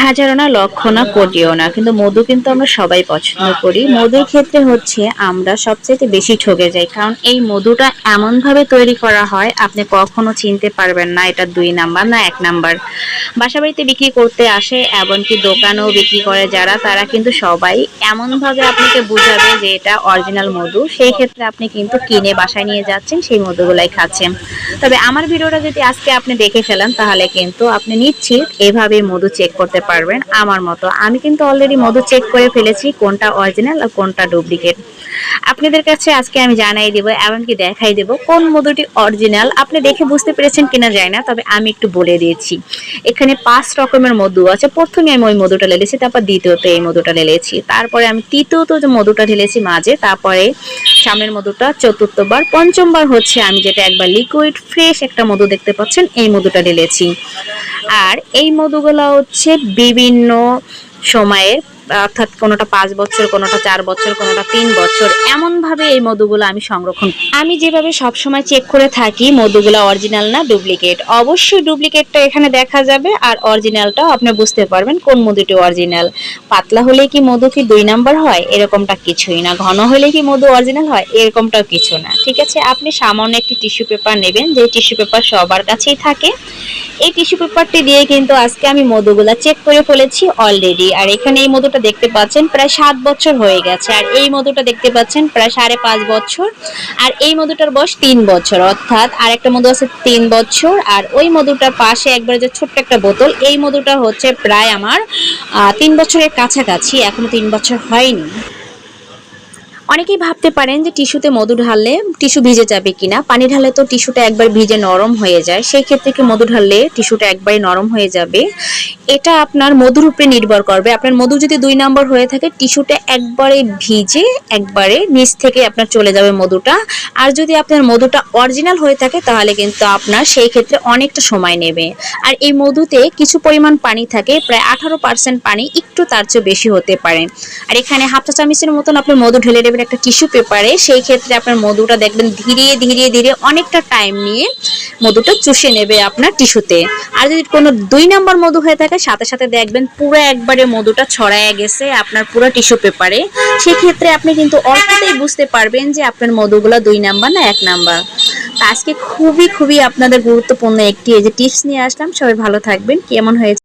হাজারো না লক্ষ না কোটিও না, কিন্তু মধু কিন্তু আমরা সবাই পছন্দ করি। মধুর ক্ষেত্রে হচ্ছে আমরা সবচেয়ে বেশি ঠকে যাই, কারণ এই মধুটা এমন ভাবে তৈরি করা হয় আপনি কখনো চিনতে পারবেন না এটা 2 নাম্বার না 1 নাম্বার। বাসাবাড়িতে বিক্রি করতে আসে, এমনকি দোকানেও বিক্রি করে যারা, তারা কিন্তু সবাই এমন ভাবে আপনাকে বুঝাবে যে এটা অরিজিনাল মধু। সেই ক্ষেত্রে আপনি কিন্তু কিনে বাসায় নিয়ে যাচ্ছেন, সেই মধুগুলাই খাচ্ছেন। তবে আমার ভিডিওটা যদি আজকে আপনি দেখে ফেলেন তাহলে কিন্তু আপনি নিশ্চিত এভাবে মধু চেক করতে পারবেন। আমার মতো আমি কিন্তু অলরেডি মধু চেক করে ফেলেছি কোনটা অরিজিনাল আর কোনটা ডুপ্লিকেট। আপনাদের কাছে আজকে আমি জানাই দেব, এমনকি দেখাই দেব কোন মধুটি অরিজিনাল। আপনি দেখে বুঝতে পেরেছেন কিনা যায় না, তবে আমি একটু বলে দিয়েছি। এখানে 5 রকমের মধু আছে। প্রথমে আমি ওই মধুটা ঢেলেছি, তারপর দ্বিতীয়ত এই মধুটা ঢেলেছি, তারপরে আমি তৃতীয়ত যে মধুটা ঢেলেছি মাঝে, তারপরে সামনের মধুটা চতুর্থবার, পঞ্চমবার হচ্ছে আমি যেটা একবার লিকুইড ফ্রেশ একটা মধু দেখতে পাচ্ছেন এই মধুটা ঢেলেছি। আর এই মধুগুলো হচ্ছে বিভিন্ন সময়ে, অর্থাৎ কোনোটা 5 বছর, কোনোটা 4 বছর, কোনোটা 3 বছর, এমন ভাবে এই মধুগুলো আমি সংরক্ষণ। আমি যেভাবে সবসময় চেক করে থাকি মধুগুলো অরিজিনাল না ডুপ্লিকেট, অবশ্যই ডুপ্লিকেটটা এখানে দেখা যাবে আর অরিজিনালটাও আপনি বুঝতে পারবেন কোন মধুটি অরিজিনাল। পাতলা হলে কি মধু কি 2 নাম্বার হয়? এরকমটা কিছুই না। ঘন হলে কি মধু অরিজিনাল হয়? এরকমটাও কিছু না। ঠিক আছে, আপনি সামান্য একটি টিস্যু পেপার নেবেন, যে টিস্যু পেপার সবার কাছেই থাকে। এই টিস্যু পেপারটি দিয়ে কিন্তু আজকে আমি মধুগুলা চেক করে ফেলেছি অলরেডি। আর এখানে এই মধুটা দেখতে পাচ্ছেন প্রায় 7 বছর হয়ে গেছে, আর এই মধুটা দেখতে পাচ্ছেন প্রায় 5.5 বছর, আর এই মধুটার বয়স 3 বছর, অর্থাৎ আরেকটা মধু আছে 3 বছর। আর ওই মধুটার পাশে একবারে যে ছোট্ট একটা বোতল, এই মধুটা হচ্ছে প্রায় আমার 3 বছরের কাছাকাছি, এখনো 3 বছর হয়নি। অনেকেই ভাবতে পারেন যে টিস্যুতে মধু ঢাললে টিস্যু ভিজে যাবে কিনা। পানি ঢাললে তো টিস্যুটা একবার ভিজে নরম হয়ে যায়, সেই ক্ষেত্রে কি মধু ঢাললে টিস্যুটা একবারে নরম হয়ে যাবে? এটা আপনার মধুর উপরে নির্ভর করবে। আপনার মধু যদি 2 নাম্বার হয়ে থাকে, টিস্যুটা একবারে ভিজে একবারে নিচ থেকে আপনার চলে যাবে মধুটা। আর যদি আপনার মধুটা অরিজিনাল হয়ে থাকে তাহলে কিন্তু আপনার সেই ক্ষেত্রে অনেকটা সময় নেবে। আর এই মধুতে কিছু পরিমাণ পানি থাকে, প্রায় 18% পানি, একটু তার চেয়ে বেশি হতে পারে। আর এখানে হাফ চা চামচের মতন আপনার মধু ঢেলে দেবেন একটা টিস্যু পেপারে। সেই ক্ষেত্রে আপনার মধুটা দেখবেন ধীরে ধীরে ধীরে অনেকটা টাইম নিয়ে মধুটা চুষে নেবে আপনার টিস্যুতে। আর যদি কোনো 2 নাম্বার মধু হয়ে থাকে, সাথে সাথে দেখবেন পুরো একবারে মধুটা ছড়ায় গেছে আপনার পুরো টিস্যু পেপারে। সেক্ষেত্রে আপনি কিন্তু অল্পতেই বুঝতে পারবেন যে আপনার মধুগুলো 2 নাম্বার না 1 নাম্বার। তা আজকে খুবই খুবই আপনাদের গুরুত্বপূর্ণ একটি এই যে টিপস নিয়ে আসলাম। সবাই ভালো থাকবেন। কেমন হয়েছে?